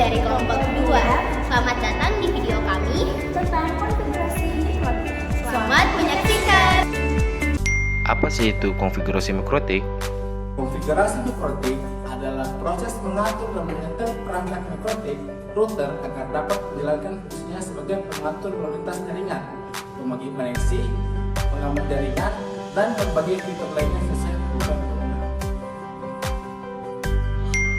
dari kelompok 2. Selamat datang di video kami tentang konfigurasi mikrotik. Selamat menyaksikan. Apa sih itu konfigurasi mikrotik? Konfigurasi mikrotik adalah proses mengatur dan menyetel perangkat mikrotik router agar dapat dijalankan fungsinya sebagai pengatur lalu lintas jaringan, membagi koneksi, pengaman jaringan, dan berbagai fitur lainnya sesuai kebutuhan pengguna.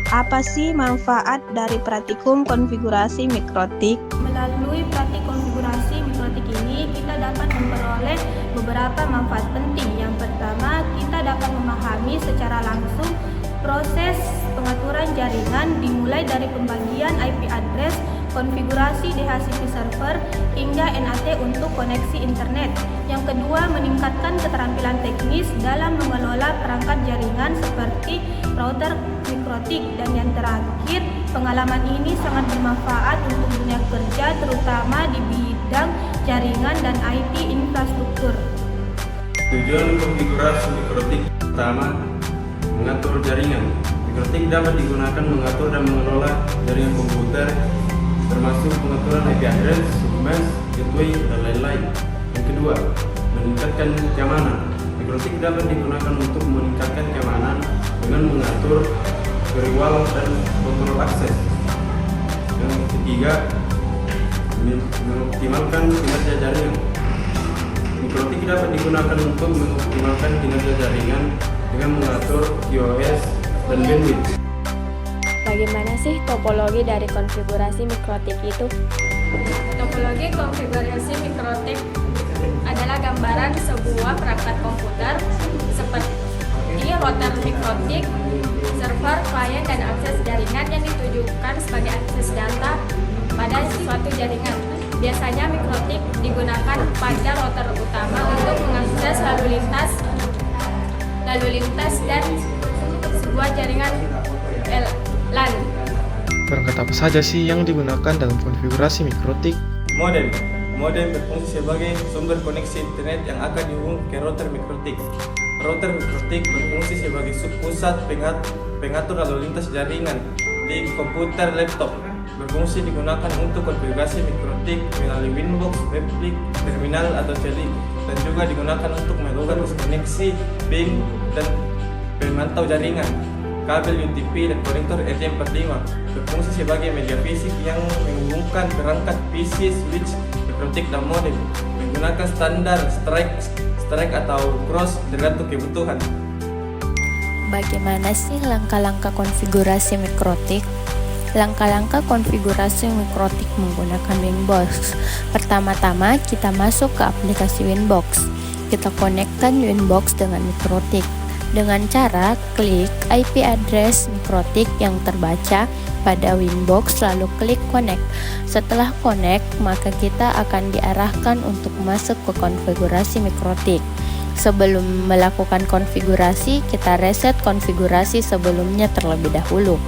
Apa sih manfaat dari praktikum konfigurasi mikrotik? Melalui praktik konfigurasi mikrotik ini, kita dapat memperoleh beberapa manfaat penting. Yang pertama, kita dapat memahami secara langsung proses pengaturan jaringan dimulai dari pembagian IP address, konfigurasi DHCP server, hingga NAT untuk koneksi internet. Yang kedua, meningkatkan keterampilan teknis dalam mengelola perangkat jaringan seperti router mikrotik. Dan yang terakhir, pengalaman ini sangat bermanfaat untuk dunia kerja, terutama di bidang jaringan dan IT infrastruktur. Tujuan konfigurasi mikrotik pertama, mengatur jaringan. Mikrotik dapat digunakan mengatur dan mengelola jaringan komputer, termasuk pengaturan IP address, submesh, gateway, dan lain-lain. Yang kedua, meningkatkan keamanan. Mikrotik dapat digunakan untuk meningkatkan keamanan dengan mengatur firewall dan kontrol akses. Yang ketiga, mengoptimalkan kinerja jaringan. Mikrotik dapat digunakan untuk mengoptimalkan kinerja jaringan dengan mengatur QoS dan bandwidth. Bagaimana sih topologi dari konfigurasi mikrotik itu? Topologi konfigurasi mikrotik adalah gambaran sebuah perangkat komputer seperti router mikrotik, server, klien, dan akses jaringan yang ditujukan sebagai akses data pada suatu jaringan. Biasanya mikrotik digunakan pada router utama untuk mengakses lalu lintas dan sebuah jaringan LAN. Perangkat apa saja sih yang digunakan dalam konfigurasi mikrotik? Modem berfungsi sebagai sumber koneksi internet yang akan dihubungkan ke router mikrotik. Router mikrotik berfungsi sebagai pusat pengatur lalu lintas jaringan di komputer laptop. Berfungsi digunakan untuk konfigurasi mikrotik melalui Winbox, Webflix, terminal atau CLI, dan juga digunakan untuk melakukan koneksi ping dan pemantau jaringan. Kabel UTP dan konektor RJ45 berfungsi sebagai media fisik yang menghubungkan perangkat PC, switch, mikrotik, dan modem menggunakan standar strike atau cross tergantung kebutuhan. Bagaimana sih langkah-langkah konfigurasi mikrotik? Langkah-langkah konfigurasi mikrotik menggunakan Winbox. Pertama-tama kita masuk ke aplikasi Winbox. Kita konekkan Winbox dengan mikrotik dengan cara klik IP address mikrotik yang terbaca pada Winbox, lalu klik connect. Setelah connect, maka kita akan diarahkan untuk masuk ke konfigurasi mikrotik. Sebelum melakukan konfigurasi, kita reset konfigurasi sebelumnya terlebih dahulu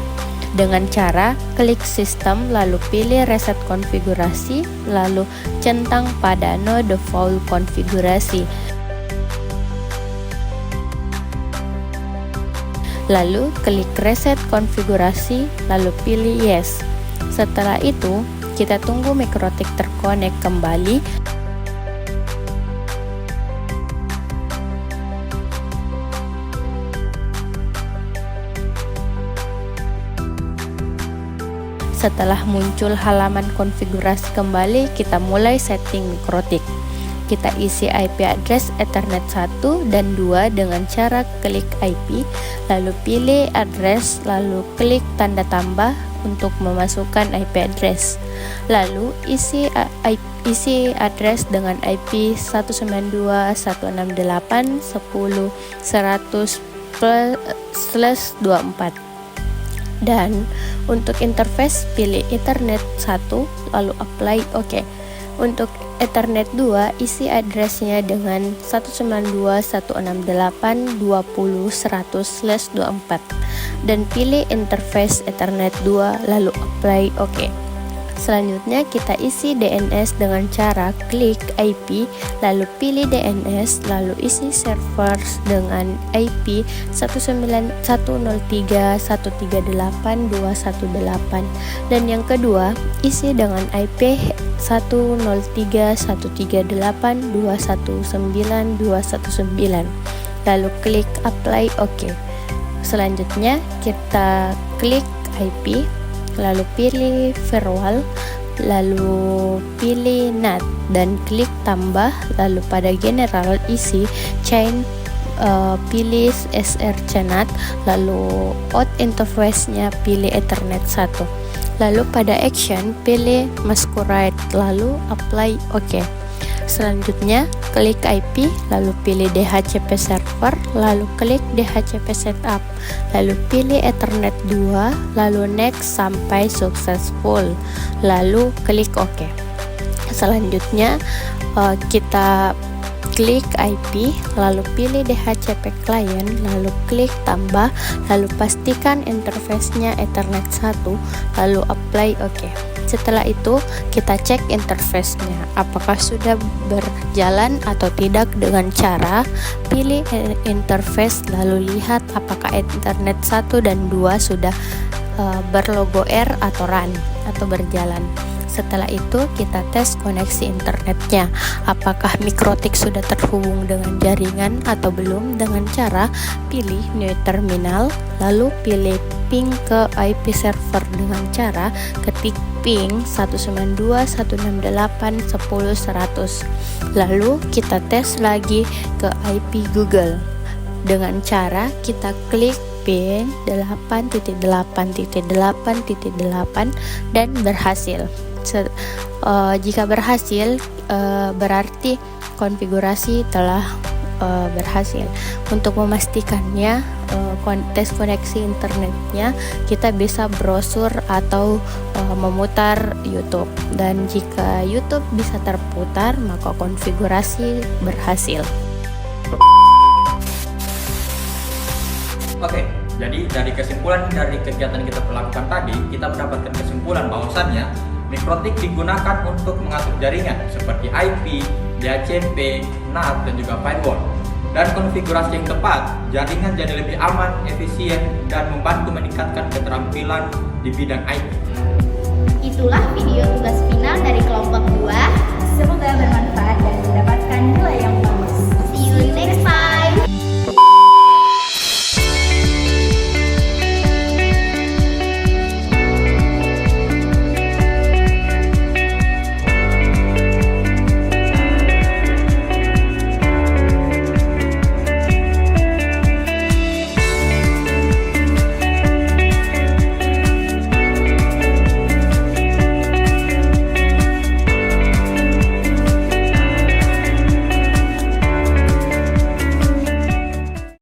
dengan cara klik sistem, lalu pilih reset konfigurasi, lalu centang pada no default konfigurasi, lalu klik reset konfigurasi, lalu pilih yes. Setelah itu kita tunggu mikrotik terkonek kembali. Setelah muncul halaman konfigurasi kembali, kita mulai setting mikrotik. Kita isi IP address Ethernet 1 dan 2 dengan cara klik IP, lalu pilih address, lalu klik tanda tambah untuk memasukkan IP address. Lalu isi address dengan IP 192.168.10.100/24. Dan untuk interface pilih Ethernet 1 lalu apply OK. Untuk Ethernet 2 isi addressnya dengan 192.168.20.100/24 dan pilih interface Ethernet 2 lalu apply OK. Selanjutnya kita isi DNS dengan cara klik IP lalu pilih DNS lalu isi servers dengan IP 101.103.138.218 dan yang kedua isi dengan IP 103.138.219.219. Lalu klik apply OK. Selanjutnya kita klik IP, lalu pilih firewall, lalu pilih NAT dan klik tambah, lalu pada general isi chain pilih SRC NAT, lalu out interface-nya pilih Ethernet 1. Lalu pada action pilih masquerade, lalu apply OK. Selanjutnya klik IP, lalu pilih DHCP server, lalu klik DHCP setup, lalu pilih Ethernet 2, lalu next sampai successful, lalu klik OK. Selanjutnya kita klik IP, lalu pilih DHCP client, lalu klik tambah, lalu pastikan interface-nya Ethernet 1, lalu apply OK. Setelah itu kita cek interface-nya apakah sudah berjalan atau tidak dengan cara pilih interface, lalu lihat apakah Ethernet 1 dan 2 sudah berlogo R atau run atau berjalan. Setelah itu kita tes koneksi internetnya, apakah Mikrotik sudah terhubung dengan jaringan atau belum, dengan cara pilih new terminal, lalu pilih ping ke IP server dengan cara ketik ping 192.168.10.100. Lalu kita tes lagi ke IP Google dengan cara kita klik ping 8.8.8.8 dan berhasil. Jika berhasil berarti konfigurasi telah berhasil. Untuk memastikannya tes koneksi internetnya, kita bisa browser atau memutar YouTube, dan jika YouTube bisa terputar maka konfigurasi berhasil. Oke, jadi dari kesimpulan dari kegiatan kita lakukan tadi, kita mendapatkan kesimpulan bahwasannya Mikrotik digunakan untuk mengatur jaringan seperti IP, DHCP, NAT, dan juga firewall. Dan konfigurasi yang tepat, jaringan jadi lebih aman, efisien, dan membantu meningkatkan keterampilan di bidang IT. Itulah video tugas final dari kelompok 2. Semoga bermanfaat dan mendapatkan nilai